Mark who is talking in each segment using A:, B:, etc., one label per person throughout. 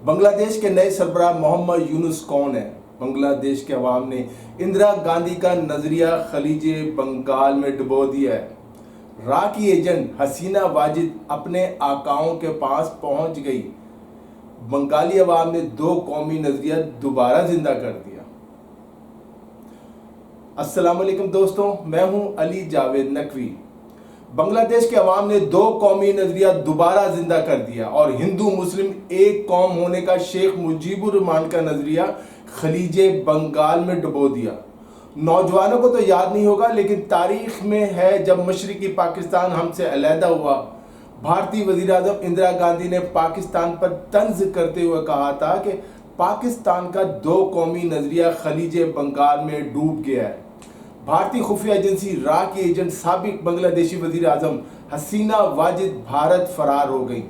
A: بنگلہ دیش کے نئے سربراہ محمد یونس کون ہیں؟ بنگلہ دیش کے عوام نے اندرا گاندھی کا نظریہ خلیج بنگال میں ڈبو دیا ہے۔ را کی ایجنٹ حسینہ واجد اپنے آقاؤں کے پاس پہنچ گئی۔ بنگالی عوام نے دو قومی نظریہ دوبارہ زندہ کر دیا۔ السلام علیکم دوستوں، میں ہوں علی جاوید نقوی۔ بنگلہ دیش کے عوام نے دو قومی نظریہ دوبارہ زندہ کر دیا اور ہندو مسلم ایک قوم ہونے کا شیخ مجیب الرحمان کا نظریہ خلیج بنگال میں ڈبو دیا۔ نوجوانوں کو تو یاد نہیں ہوگا، لیکن تاریخ میں ہے جب مشرقی پاکستان ہم سے علیحدہ ہوا، بھارتی وزیر اعظم اندرا گاندھی نے پاکستان پر طنز کرتے ہوئے کہا تھا کہ پاکستان کا دو قومی نظریہ خلیج بنگال میں ڈوب گیا ہے۔ بھارتی خفیہ ایجنسی را کی ایجنٹ سابق بنگلہ دیشی وزیر اعظم حسینہ واجد بھارت فرار ہو گئی۔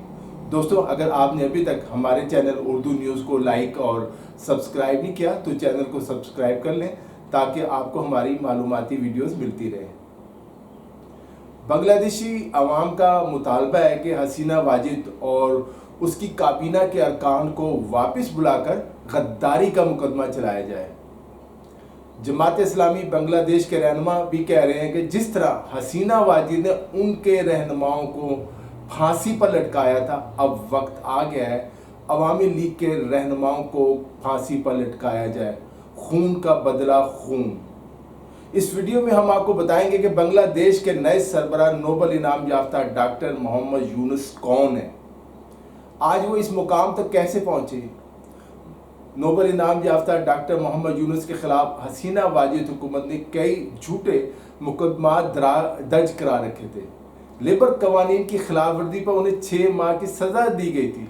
A: دوستو، اگر آپ نے ابھی تک ہمارے چینل اردو نیوز کو لائک اور سبسکرائب نہیں کیا تو چینل کو سبسکرائب کر لیں تاکہ آپ کو ہماری معلوماتی ویڈیوز ملتی رہیں۔ بنگلہ دیشی عوام کا مطالبہ ہے کہ حسینہ واجد اور اس کی کابینہ کے ارکان کو واپس بلا کر غداری کا مقدمہ چلایا جائے۔ جماعت اسلامی بنگلہ دیش کے رہنما بھی کہہ رہے ہیں کہ جس طرح حسینہ واجد نے ان کے رہنماؤں کو پھانسی پر لٹکایا تھا، اب وقت آ گیا ہے عوامی لیگ کے رہنماؤں کو پھانسی پر لٹکایا جائے۔ خون کا بدلہ خون۔ اس ویڈیو میں ہم آپ کو بتائیں گے کہ بنگلہ دیش کے نئے سربراہ نوبل انعام یافتہ ڈاکٹر محمد یونس کون ہیں، آج وہ اس مقام تک کیسے پہنچے۔ نوبل انعام یافتہ ڈاکٹر محمد یونس کے خلاف حسینہ واجد حکومت نے کئی جھوٹے مقدمات درج کرا رکھے تھے۔ لیبر قوانین کی خلاف ورزی پر انہیں 6 ماہ کی سزا دی گئی تھی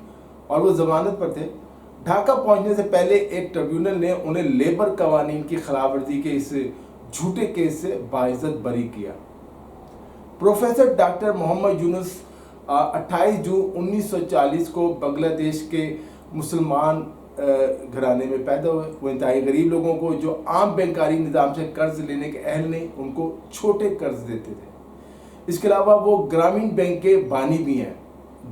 A: اور وہ ضمانت پر تھے۔ ڈھاکہ پہنچنے سے پہلے ایک ٹریبیونل نے انہیں لیبر قوانین کی خلاف ورزی کے اس جھوٹے کیس سے باعزت بری کیا۔ پروفیسر ڈاکٹر محمد یونس 28 جون 1940 کو بنگلہ دیش کے مسلمان گھرانے میں پیدا ہوئے۔ وہ انتہائی غریب لوگوں کو جو عام بینکاری نظام سے قرض لینے کے اہل نہیں، ان کو چھوٹے قرض دیتے تھے۔ اس کے علاوہ وہ گرامین بینک کے بانی بھی ہیں۔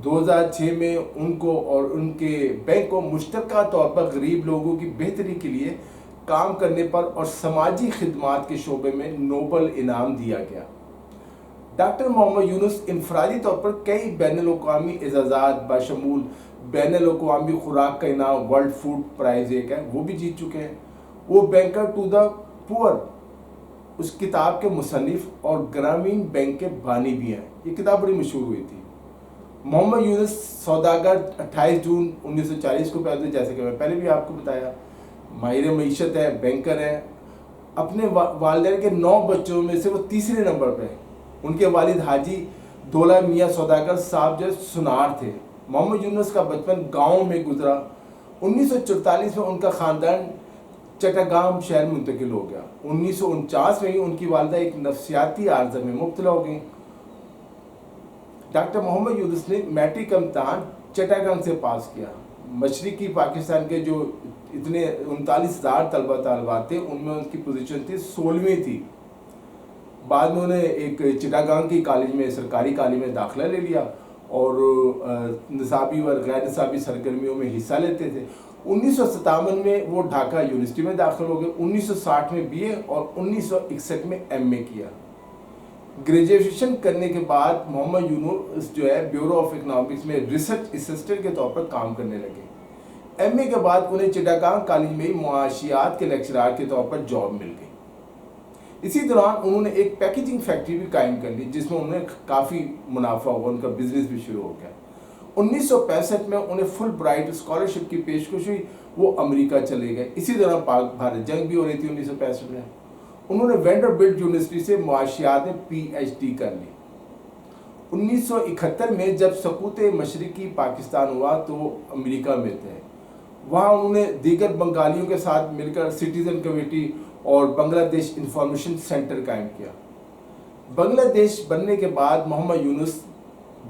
A: 2006 میں ان کو اور ان کے بینک کو مشترکہ طور پر غریب لوگوں کی بہتری کے لیے کام کرنے پر اور سماجی خدمات کے شعبے میں نوبل انعام دیا گیا۔ ڈاکٹر محمد یونس انفرادی طور پر کئی بین الاقوامی اعزازات بشمول بین الاقوامی خوراک کا انعام ورلڈ فوڈ پرائز ایک ہے، وہ بھی جیت چکے ہیں۔ وہ بینکر ٹو دا پور اس کتاب کے مصنف اور گرامین بینک کے بانی بھی ہیں۔ یہ کتاب بڑی مشہور ہوئی تھی۔ محمد یونس سوداگر 28 جون 1940 کو پیدا ہوئے، جیسے کہ میں پہلے بھی آپ کو بتایا۔ ماہر معیشت ہے، بینکر ہیں۔ اپنے والدین کے 9 بچوں میں سے وہ تیسرے نمبر پہ ہیں۔ ان کے والد حاجی دولہ میاں سوداگر صاحب جو سنار تھے۔ محمد یونس کا بچپن گاؤں میں گزرا۔ 1944 میں ان کا خاندان چٹاگام شہر منتقل ہو گیا۔ 1949 میں ہی ان کی والدہ ایک نفسیاتی عارضہ میں مبتلا ہو گئیں۔ ڈاکٹر محمد یونس نے میٹرک کا امتحان چٹاگام سے پاس کیا۔ مشرقی پاکستان کے جو اتنے 39,000 طلبہ طالبات تھے، ان میں ان کی پوزیشن تھی 16ویں تھی۔ بعد میں انہیں ایک چٹاگام کی کالج میں، سرکاری کالج میں داخلہ لے لیا اور نصابی اور غیر نصابی سرگرمیوں میں حصہ لیتے تھے۔ 1957 میں وہ ڈھاکہ یونیورسٹی میں داخل ہو گئے۔ 1960 میں بی اے اور 1961 میں ایم اے کیا۔ گریجویشن کرنے کے بعد محمد یونس جو ہے بیورو آف اکنامکس میں ریسرچ اسسٹنٹ کے طور پر کام کرنے لگے۔ ایم اے کے بعد انہیں چٹاگام کالج میں معاشیات کے لیکچرار کے طور پر جاب مل گئی۔ اسی دوران انہوں نے ایک پیکیجنگ فیکٹری بھی قائم کر لی، جس میں انہیں کافی منافع ہوا، ان کا بزنس بھی شروع ہو گیا۔ 1965 میں انہیں فل برائٹ اسکالرشپ کی پیشکش ہوئی، وہ امریکہ چلے گئے۔ اسی دوران پاک بھارت جنگ بھی ہو رہی تھی 1965 میں۔ انہوں نے وینڈربلٹ یونیورسٹی سے معاشیات میں پی ایچ ڈی کر لی۔ 1971 میں جب سقوط مشرقی پاکستان ہوا تو وہ امریکہ میں تھے۔ وہاں انہوں نے دیگر بنگالیوں کے ساتھ مل کر سٹیزن کمیٹی اور بنگلہ دیش انفارمیشن سینٹر قائم کیا۔ بنگلہ دیش بننے کے بعد محمد یونس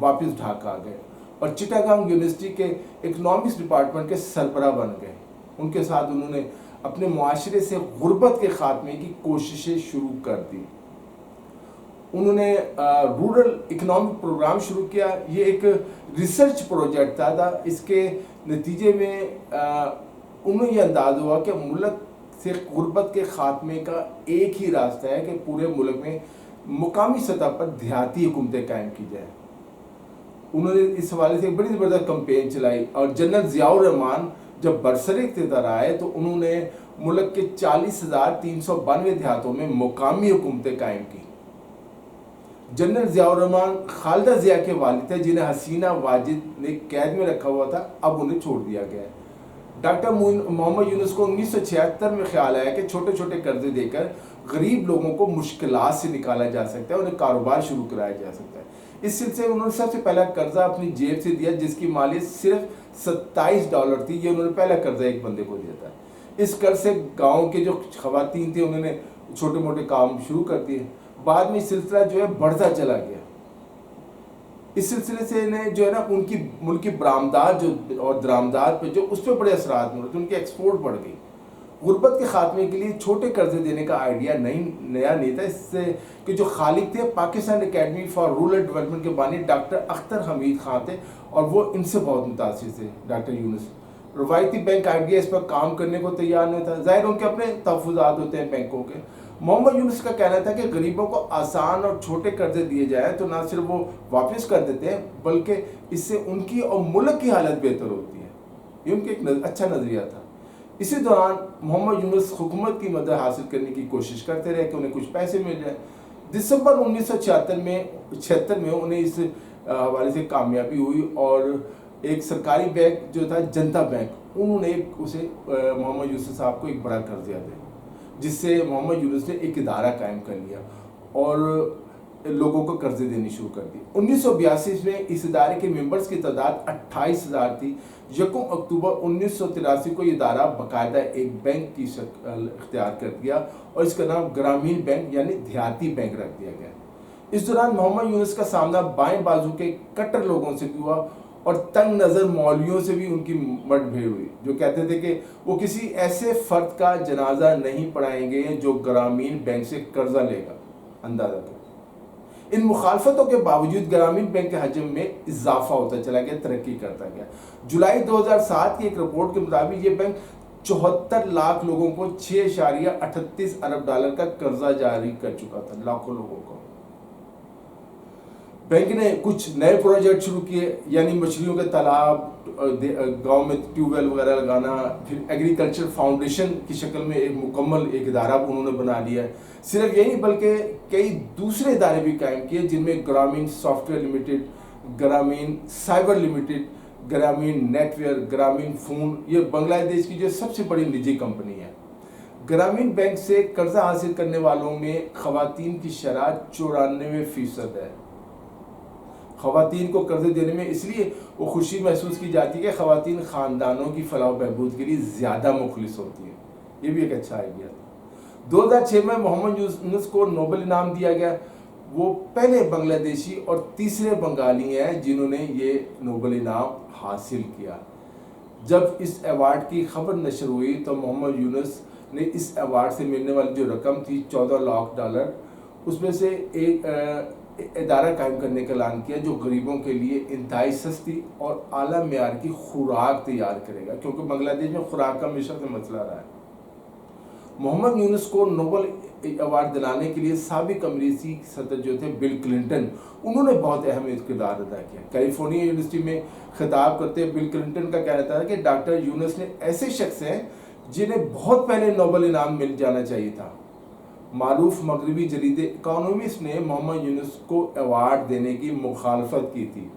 A: واپس ڈھاکہ آ گئے اور چٹاگام یونیورسٹی کے اکنامکس ڈپارٹمنٹ کے سربراہ بن گئے۔ ان کے ساتھ انہوں نے اپنے معاشرے سے غربت کے خاتمے کی کوششیں شروع کر دی۔ انہوں نے رورل اکنامک پروگرام شروع کیا۔ یہ ایک ریسرچ پروجیکٹ تھا۔ اس کے नतीजे में उन्हें यह अंदाज़ हुआ कि मुल्क से गुर्बत के ख़ात्मे का एक ही रास्ता है कि पूरे मुल्क में मुकामी सतह पर देहाती हुकूमतें कायम की जाए। उन्होंने इस हवाले से एक बड़ी ज़बरदस्त कैंपेन चलाई और जनरल ज़ियाउर रहमान जब बरसरे इक़्तिदार आए तो उन्होंने मुल्क के 40,392 देहातों में मुकामी हुकूमतें कायम की। जनरल ज़ियाउर रहमान खालिदा ज़िया के वालिद थे जिन्हें हसीना वाजिद ने कैद में रखा हुआ था, अब उन्हें छोड़ दिया गया है। डॉक्टर मोहम्मद यूनुस को 1976 में ख्याल आया कि छोटे छोटे कर्जे देकर गरीब लोगों को मुश्किलात से निकाला जा सकता है, उन्हें कारोबार शुरू कराया जा सकता है। इस सिलसिले में उन्होंने सबसे पहला कर्जा अपनी जेब से दिया जिसकी मालियत सिर्फ $27 थी। ये उन्होंने पहला कर्जा एक बंदे को दिया था। इस कर्ज से गाँव के जो खवातीन थे उन्होंने छोटे मोटे काम शुरू कर दिए। बाद में सिलसिला जो है बढ़ता चला गया। इस सिलसिले से ने जो है ना उनकी मुल्क की बरामदात जो और दरामदात पे जो उस पर बड़े असरात हुए, तो उनकी एक्सपोर्ट बढ़ गई। गुर्बत के खात्मे के लिए छोटे कर्जे देने का आइडिया नया नहीं था। इससे कि जो खालिक थे Pakistan academy for rural development के बानी डॉक्टर अख्तर हमीद खान थे और वो इनसे बहुत मुतासिर थे। डॉक्टर यूनुस रवायती बैंक आइडिया इस पर काम करने को तैयार नहीं था। ज़ाहिर उनके अपने तहफ़्फ़ुज़ात होते हैं बैंकों के। मोहम्मद यूनुस का कहना था कि गरीबों को आसान और छोटे कर्जे दिए जाएँ तो ना सिर्फ वो वापस कर देते हैं बल्कि इससे उनकी और मुल्क की हालत बेहतर होती है। ये उनका एक अच्छा नज़रिया था। इसी दौरान मोहम्मद यूनुस हुकूमत की मदद हासिल करने की कोशिश करते रहे कि उन्हें कुछ पैसे मिल जाए। दिसंबर 1976 में उन्हें इस हवाले से कामयाबी हुई और एक सरकारी बैंक जो था जनता बैंक, उन्होंने उसे मोहम्मद यूनुस साहब को एक बड़ा कर्ज दिया, जिससे मोहम्मद यूनुस ने एक इदारा कायम कर लिया और लोगों को कर्जे देनी शुरू कर दी। 1982 में इस इदारे के मेंबर्स की तादाद 28,000 थी। 1 अक्टूबर 1983 को ये इदारा बाकायदा एक बैंक की शक्ल इख्तियार कर दिया और इसका नाम ग्रामीण बैंक यानी देहाती बैंक रख दिया गया। इस दौरान मोहम्मद यूनुस का सामना बाएं बाजू के कट्टर लोगों से भी हुआ और तंग नज़र मौलवियों से भी उनकी मुठभेड़ हुई, जो कहते थे कि वो किसी ऐसे फ़र्द का जनाजा नहीं पढ़ाएंगे जो ग्रामीण बैंक से कर्जा लेगा। अंदाज़ा करें। इन मुखालफतों के बावजूद ग्रामीण बैंक के हजम में इजाफा होता चला गया, तरक्की करता गया। जुलाई 2007 की एक रिपोर्ट के मुताबिक ये बैंक 74 लाख लोगों को $6.38 अरब का कर्जा जारी कर चुका था, लाखों लोगों को। बैंक ने कुछ नए प्रोजेक्ट शुरू किए, यानी मछलियों के तालाब, गांव में ट्यूबवेल वगैरह लगाना, फिर एग्रीकल्चर फाउंडेशन की शक्ल में एक मुकम्मल एक इदारा उन्होंने बना लिया है। सिर्फ यही बल्कि कई दूसरे इदारे भी कायम किए जिनमें ग्रामीण सॉफ्टवेयर लिमिटेड, ग्रामीण साइबर लिमिटेड, ग्रामीण नेटवेयर, ग्रामीण फोन, ये बांग्लादेश की जो सबसे बड़ी निजी कंपनी है। ग्रामीण बैंक से कर्जा हासिल करने वालों में खवातीन की शरह 94% है। खवातीन को कर्जे देने में इसलिए वो खुशी महसूस की जाती है कि खवातीन ख़ानदानों की फलाह बहबूद के लिए ज़्यादा मुखलिस होती है। ये भी एक अच्छा आइडिया था। 2006 में मोहम्मद यूनुस को नोबेल इनाम दिया गया। वो पहले बांग्लादेशी और तीसरे बंगाली हैं जिन्होंने ये नोबेल इनाम हासिल किया। जब इस अवार्ड की खबर नशर हुई तो मोहम्मद यूनुस ने इस अवार्ड से मिलने वाली जो रकम थी $14 लाख, उसमें से एक इदारा कायम करने का ऐलान किया जो गरीबों के लिए इंतहाई सस्ती और आला मेयार की खुराक तैयार करेगा, क्योंकि बांग्लादेश में खुराक का हमेशा से मसला रहा है। मोहम्मद यूनुस को नोबेल अवार्ड दिलाने के लिए साबिक अमरीकी सदर जो थे बिल क्लिंटन, उन्होंने बहुत अहम किरदार अदा किया। कैलिफोर्निया यूनिवर्सिटी में खिताब करते बिल क्लिंटन का कहना था कि डॉक्टर यूनुस ने ऐसे शख्स हैं जिन्हें बहुत पहले नोबेल इनाम मिल जाना चाहिए था। मारूफ मगरबी जरीदे इकोनॉमिस्ट ने मोहम्मद यूनुस को अवार्ड देने की मुखालफत की थी।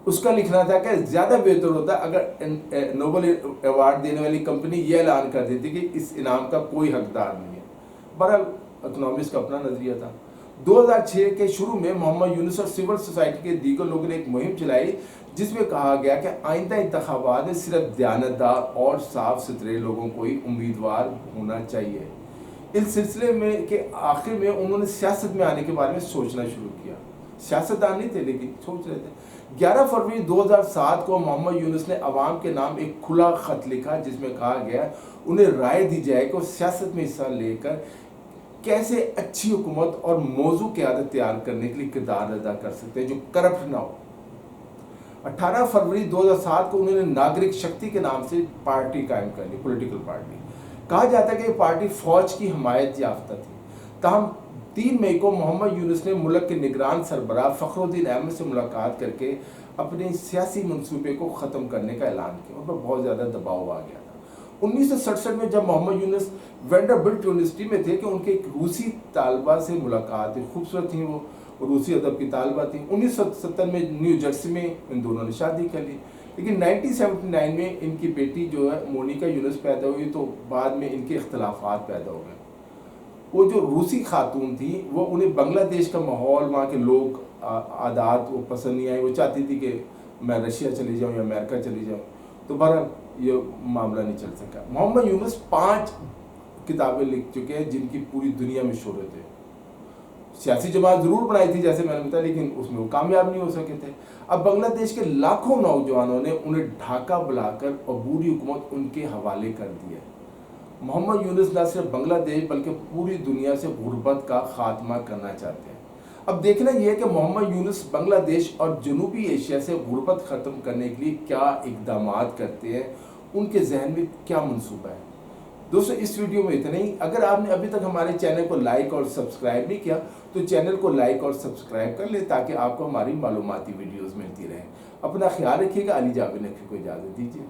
A: उसका लिखना था कि ज़्यादा बेहतर होता अगर नोबेल अवार्ड देने वाली कंपनी ये ऐलान कर देती कि इस इनाम का कोई हकदार नहीं है। बहरहाल इकोनॉमिस्ट का अपना नज़रिया था। 2006 के शुरू में मोहम्मद यूनुस और सिविल सोसाइटी के दीगर लोगों ने एक मुहिम चलाई जिसमें कहा गया कि आइंदा इंतखाबात में सिर्फ दयानतदार और साफ सुथरे लोगों को ही उम्मीदवार होना चाहिए। इस सिलसिले में के आखिर में उन्होंने सियासत में आने के बारे में सोचना शुरू किया। सियासतदान नहीं थे लेकिन सोच रहे थे। 11 फरवरी 2007 को मोहम्मद यूनुस ने अवाम के नाम एक खुला खत लिखा जिसमें कहा गया उन्हें राय दी जाए कि वो सियासत में हिस्सा लेकर कैसे अच्छी हुकूमत और मौजू क़यादत तैयार करने के लिए किरदार अदा कर सकते हैं जो करप्ट ना हो। 18 फरवरी 2007 को उन्होंने नागरिक शक्ति के नाम से पार्टी कायम कर ली, पॉलिटिकल पार्टी। कहा जाता है कि ये पार्टी फौज की हिमायत याफ्ता थी। ताहम 3 मई को मोहम्मद यूनुस ने मुल्क के निगरान सरबराह फखरुद्दीन अहमद से मुलाकात करके अपने सियासी मंसूबे को ख़त्म करने का ऐलान किया। उन पर बहुत ज़्यादा दबाव आ गया था। 1967 में जब मोहम्मद यूनुस वेंडरबिल्ट यूनिवर्सिटी में थे कि उनके एक रूसी तालबा से मुलाकात हुई। खूबसूरत थी वो, रूसी अदब की तालबा थी। 1970 में न्यू जर्सी में इन दोनों ने शादी कर ली। लेकिन 1979 में इनकी बेटी जो है मोनिका यूनुस पैदा हुई, तो बाद में इनके इख्तलाफात पैदा हो गए। वो जो रूसी खातून थी वो उन्हें बांग्लादेश का माहौल, वहाँ के लोग, आदात वो पसंद नहीं आई। वो चाहती थी कि मैं रशिया चली जाऊँ या अमेरिका चली जाऊँ, तो बहरहाल ये मामला नहीं चल सका। मोहम्मद यूनुस 5 किताबें लिख चुके हैं जिनकी पूरी दुनिया में शोहरत है। सियासी जमात ज़रूर बनाई थी जैसे मैंने बताया, लेकिन उसमें वो कामयाब नहीं हो सके थे। अब बांग्लादेश के लाखों नौजवानों ने उन्हें ढाका बुलाकर अबूरी हुकूमत उनके हवाले कर दिया। मोहम्मद यूनुस न सिर्फ बांग्लादेश बल्कि पूरी दुनिया से गुर्बत का खात्मा करना चाहते हैं। अब देखना यह है कि मोहम्मद यूनुस बांग्लादेश और जनूबी एशिया से गुर्बत ख़त्म करने के लिए क्या इकदाम करते हैं, उनके जहन में क्या मंसूबा है। दोस्तों, इस वीडियो में इतना ही। अगर आपने अभी तक हमारे चैनल को लाइक और सब्सक्राइब नहीं किया तो चैनल को लाइक और सब्सक्राइब कर ले, ताकि आपको हमारी मालूमाती वीडियोज़ मिलती रहें। अपना ख्याल रखिएगा। अली जावेद नकवी को इजाज़त दीजिए।